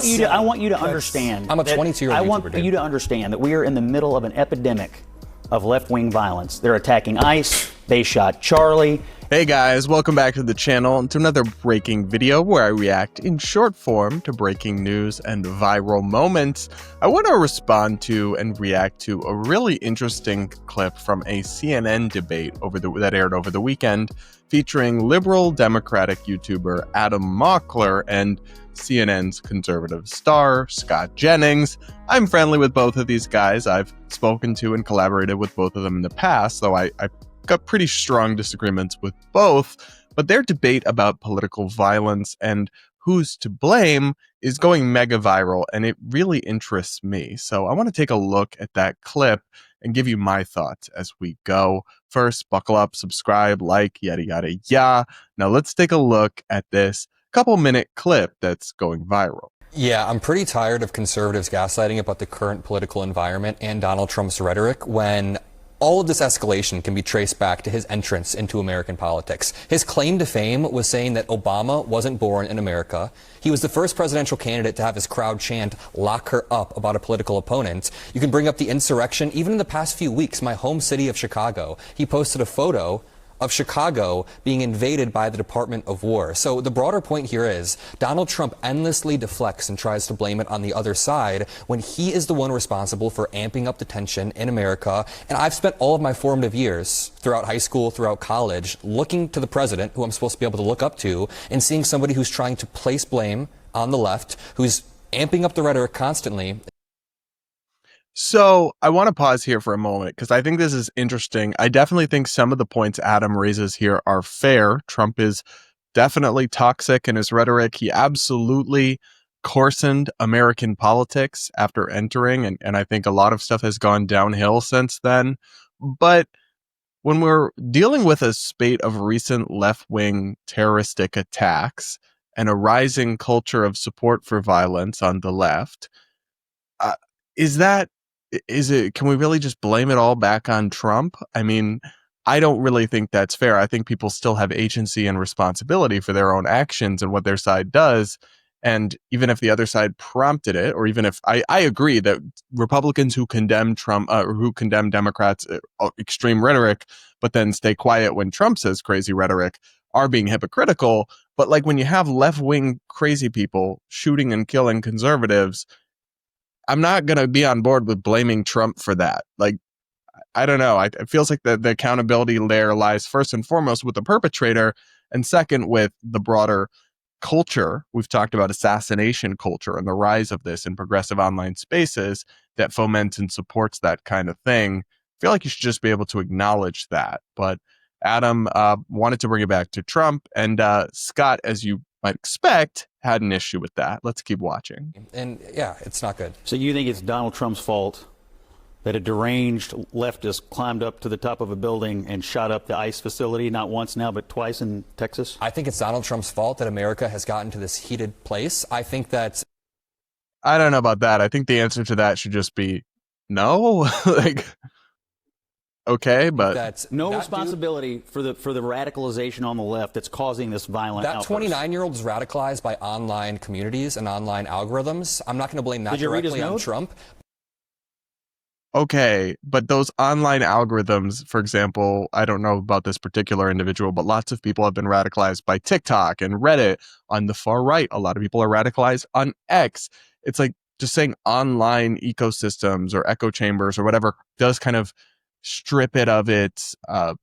I want you to understand. I'm a 22-year-old I YouTuber, want dude. you to understand that we are in the middle of an epidemic of left-wing violence. They're attacking ICE. They shot Charlie. Hey guys, welcome back to the channel and to another breaking video where I react in short form to breaking news and viral moments. I want to respond to and react to a really interesting clip from a CNN debate that aired over the weekend featuring liberal Democratic YouTuber Adam Mockler and CNN's conservative star, Scott Jennings. I'm friendly with both of these guys. I've spoken to and collaborated with both of them in the past, though I got pretty strong disagreements with both, but their debate about political violence and who's to blame is going mega viral, and it really interests me. So I want to take a look at that clip and give you my thoughts as we go. First, buckle up, subscribe, like, yada, yada, yada. Now let's take a look at this couple-minute clip that's going viral. Yeah, I'm pretty tired of conservatives gaslighting about the current political environment and Donald Trump's rhetoric when all of this escalation can be traced back to his entrance into American politics. His claim to fame was saying that Obama wasn't born in America. He was the first presidential candidate to have his crowd chant, "Lock her up," about a political opponent. You can bring up the insurrection. Even in the past few weeks, my home city of Chicago, he posted a photo of Chicago being invaded by the Department of War. So the broader point here is Donald Trump endlessly deflects and tries to blame it on the other side when he is the one responsible for amping up the tension in America. And I've spent all of my formative years throughout high school, throughout college, looking to the president, who I'm supposed to be able to look up to, and seeing somebody who's trying to place blame on the left, who's amping up the rhetoric constantly. So I want to pause here for a moment because I think this is interesting. I definitely think some of the points Adam raises here are fair. Trump is definitely toxic in his rhetoric. He absolutely coarsened American politics after entering, and I think a lot of stuff has gone downhill since then. But when we're dealing with a spate of recent left-wing terroristic attacks and a rising culture of support for violence on the left, can we really just blame it all back on Trump? I mean, I don't really think that's fair. I think people still have agency and responsibility for their own actions and what their side does. And even if the other side prompted it, or even if I agree that Republicans who condemn Trump, or who condemn Democrats' extreme rhetoric, but then stay quiet when Trump says crazy rhetoric, are being hypocritical. But like when you have left-wing crazy people shooting and killing conservatives, I'm not going to be on board with blaming Trump for that. Like, I don't know. It feels like the accountability layer lies first and foremost with the perpetrator, and second with the broader culture. We've talked about assassination culture and the rise of this in progressive online spaces that foments and supports that kind of thing. I feel like you should just be able to acknowledge that. But Adam wanted to bring it back to Trump, and Scott, as you might expect, had an issue with that. Let's keep watching. And yeah, it's not good. So you think it's Donald Trump's fault that a deranged leftist climbed up to the top of a building and shot up the ICE facility, not once now, but twice in Texas? I think it's Donald Trump's fault that America has gotten to this heated place. I think that... I don't know about that. I think the answer to that should just be no. Like, okay, but that's no responsibility for the radicalization on the left that's causing this violent outburst. That 29-year-old is radicalized by online communities and online algorithms. I'm not going to blame that directly on Trump. Okay, but those online algorithms, for example, I don't know about this particular individual, but lots of people have been radicalized by TikTok and Reddit. On the far right, a lot of people are radicalized on X. It's like just saying online ecosystems or echo chambers or whatever does kind of strip it of its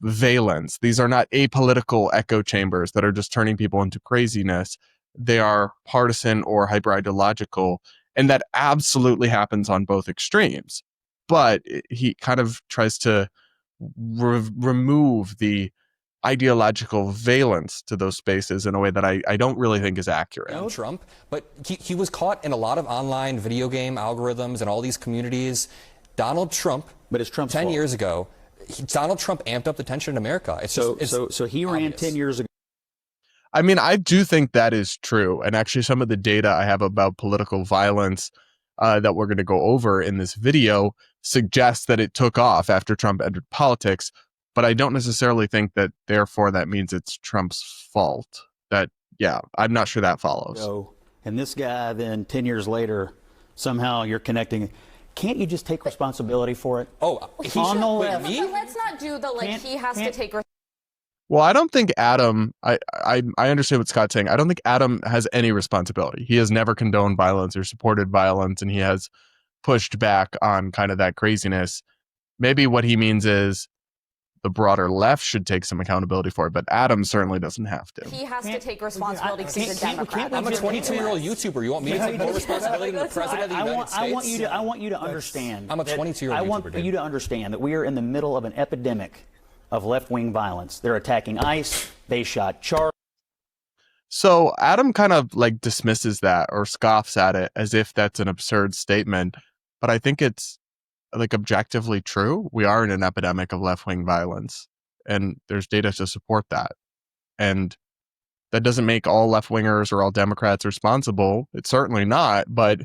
valence. These are not apolitical echo chambers that are just turning people into craziness. They are partisan or hyper-ideological, and that absolutely happens on both extremes. But he kind of tries to remove the ideological valence to those spaces in a way that I don't really think is accurate. Trump, but he was caught in a lot of online video game algorithms and all these communities. Donald Trump, but it's Trump's 10 fault. Years ago, Donald Trump amped up the tension in America. It's so he ran obvious. 10 years ago. I mean, I do think that is true. And actually some of the data I have about political violence that we're going to go over in this video suggests that it took off after Trump entered politics. But I don't necessarily think that therefore that means it's Trump's fault. That, yeah, I'm not sure that follows. and this guy then 10 years later, somehow you're connecting. Can't you just take responsibility for it? Oh, he On should, the wait, left. me? But let's not do the he has to take Well, I don't think Adam, I understand what Scott's saying. I don't think Adam has any responsibility. He has never condoned violence or supported violence, and he has pushed back on kind of that craziness. Maybe what he means is the broader left should take some accountability for it, but Adam certainly doesn't have to. He has to take responsibility because he's a Democrat. I'm a 22-year-old YouTuber. You want me to take more responsibility than the president of the United States? I want you to understand. I'm a 22-year-old I YouTuber, want you to understand that we are in the middle of an epidemic of left-wing violence. They're attacking ICE. They shot Charlie. So Adam kind of like dismisses that or scoffs at it as if that's an absurd statement, but I think it's like objectively true. We are in an epidemic of left-wing violence, and there's data to support that. And that doesn't make all left-wingers or all Democrats responsible. It's certainly not, but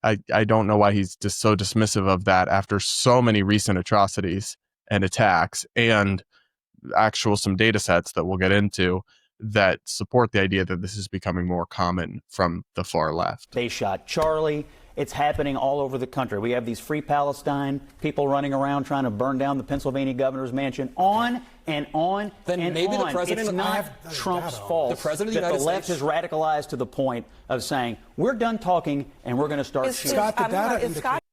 I don't know why he's just so dismissive of that after so many recent atrocities and attacks and actual some data sets that we'll get into that support the idea that this is becoming more common from the far left. They shot Charlie. It's happening all over the country. We have these Free Palestine people running around trying to burn down the Pennsylvania governor's mansion. On and on Then and maybe on. the president- It's not Trump's fault The president of the that United the left States- is radicalized to the point of saying, we're done talking and we're going to start shooting. Scott, the data indicates.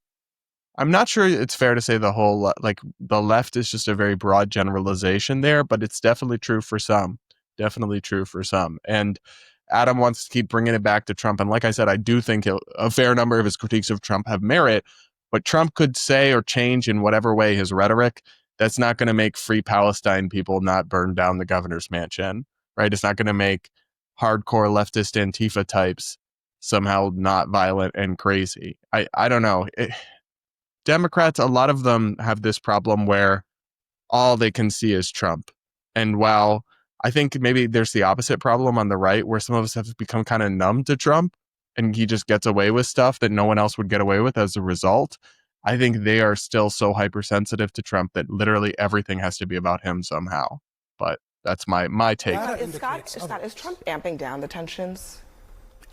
I'm not sure it's fair to say the whole, like, the left is just a very broad generalization there, but it's definitely true for some. Definitely true for some. And Adam wants to keep bringing it back to Trump. And like I said, I do think a fair number of his critiques of Trump have merit, but Trump could say or change in whatever way his rhetoric. That's not going to make Free Palestine people not burn down the governor's mansion, right? It's not going to make hardcore leftist Antifa types somehow not violent and crazy. I don't know. Democrats, a lot of them have this problem where all they can see is Trump. And while I think maybe there's the opposite problem on the right where some of us have become kind of numb to Trump and he just gets away with stuff that no one else would get away with as a result. I think they are still so hypersensitive to Trump that literally everything has to be about him somehow. But that's my take. Scott, Is Trump amping down the tensions?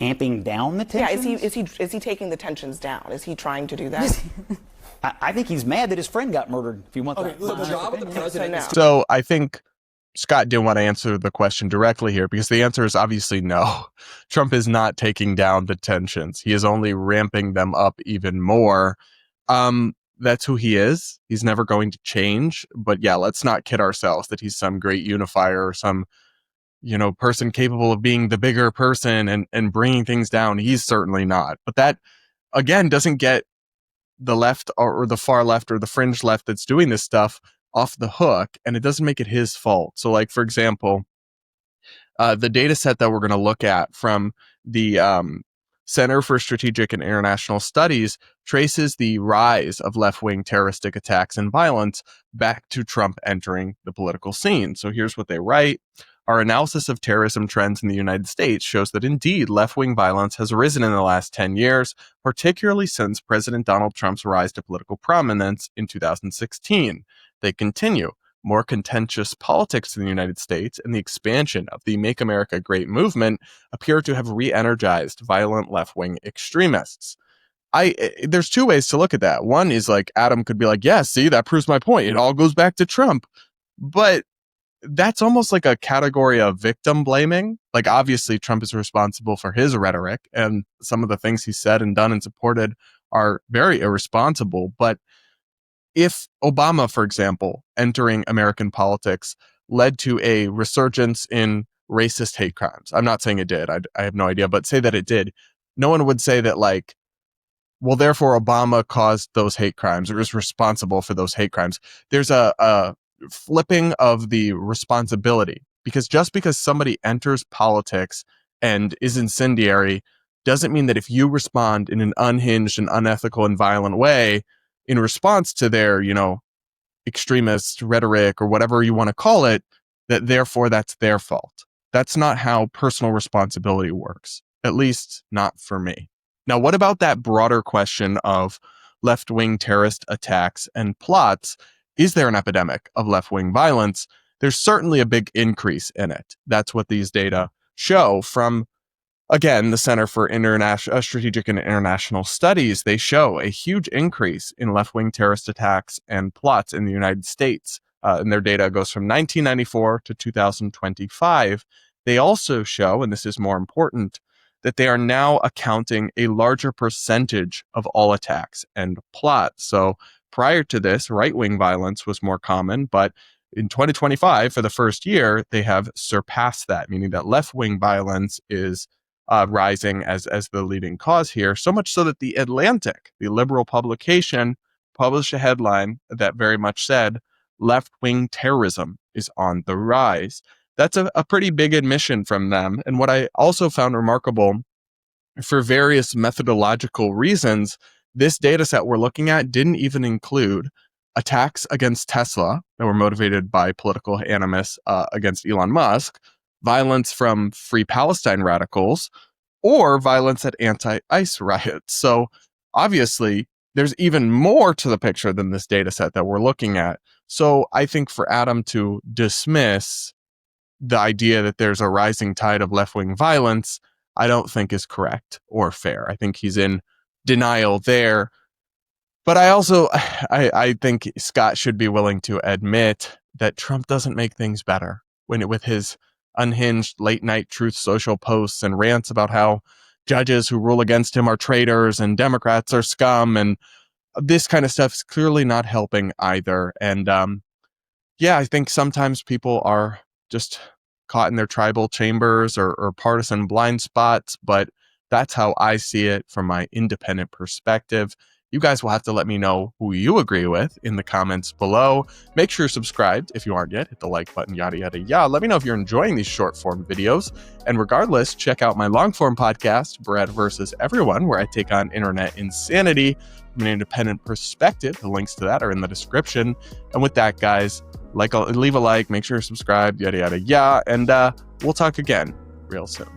Amping down the tensions? Yeah, is he taking the tensions down? Is he trying to do that? I think he's mad that his friend got murdered, if you want that. The job of the president is So I think Scott didn't want to answer the question directly here because the answer is obviously no. Trump is not taking down the tensions. He is only ramping them up even more. That's who he is. He's never going to change. But yeah, let's not kid ourselves that he's some great unifier or some, person capable of being the bigger person and bringing things down. He's certainly not. But that, again, doesn't get the left or the far left or the fringe left that's doing this stuff off the hook, and it doesn't make it his fault. So, like, for example, the data set that we're going to look at from the Center for Strategic and International Studies traces the rise of left-wing terroristic attacks and violence back to Trump entering the political scene. So here's what they write. Our analysis of terrorism trends in the United States shows that indeed left-wing violence has risen in the last 10 years, particularly since President Donald Trump's rise to political prominence in 2016. They continue. More contentious politics in the United States and the expansion of the Make America Great movement appear to have re-energized violent left-wing extremists. There's two ways to look at that. One is like Adam could be like, yeah, see, that proves my point. It all goes back to Trump. But that's almost like a category of victim blaming. Like, obviously, Trump is responsible for his rhetoric, and some of the things he said and done and supported are very irresponsible. But if Obama, for example, entering American politics led to a resurgence in racist hate crimes, I'm not saying it did. I have no idea, but say that it did. No one would say that, like, well, therefore Obama caused those hate crimes or is responsible for those hate crimes. There's a flipping of the responsibility, because just because somebody enters politics and is incendiary doesn't mean that if you respond in an unhinged and unethical and violent way in response to their, extremist rhetoric or whatever you want to call it, that therefore that's their fault. That's not how personal responsibility works, at least not for me. Now, what about that broader question of left-wing terrorist attacks and plots? Is there an epidemic of left-wing violence? There's certainly a big increase in it. That's what these data show from Again, the Center for Strategic and International Studies, they show a huge increase in left-wing terrorist attacks and plots in the United States. And their data goes from 1994 to 2025. They also show, and this is more important, that they are now accounting a larger percentage of all attacks and plots. So prior to this, right-wing violence was more common, but in 2025, for the first year, they have surpassed that, meaning that left-wing violence is rising as the leading cause here, so much so that The Atlantic, the liberal publication, published a headline that very much said, left-wing terrorism is on the rise. That's a pretty big admission from them. And what I also found remarkable, for various methodological reasons, this data set we're looking at didn't even include attacks against Tesla that were motivated by political animus against Elon Musk, violence from Free Palestine radicals, or violence at anti-ICE riots. So obviously, there's even more to the picture than this data set that we're looking at. So I think for Adam to dismiss the idea that there's a rising tide of left-wing violence, I don't think is correct or fair. I think he's in denial there. But I also, I think Scott should be willing to admit that Trump doesn't make things better with his unhinged late-night Truth Social posts and rants about how judges who rule against him are traitors and Democrats are scum, and this kind of stuff is clearly not helping either. And I think sometimes people are just caught in their tribal chambers or partisan blind spots, but that's how I see it from my independent perspective. You guys will have to let me know who you agree with in the comments below. Make sure you're subscribed if you aren't yet. Hit the like button, yada, yada, yada. Let me know if you're enjoying these short form videos. And regardless, check out my long form podcast, Brad versus Everyone, where I take on internet insanity from an independent perspective. The links to that are in the description. And with that, guys, leave a like, make sure you're subscribed, yada, yada, yada. And we'll talk again real soon.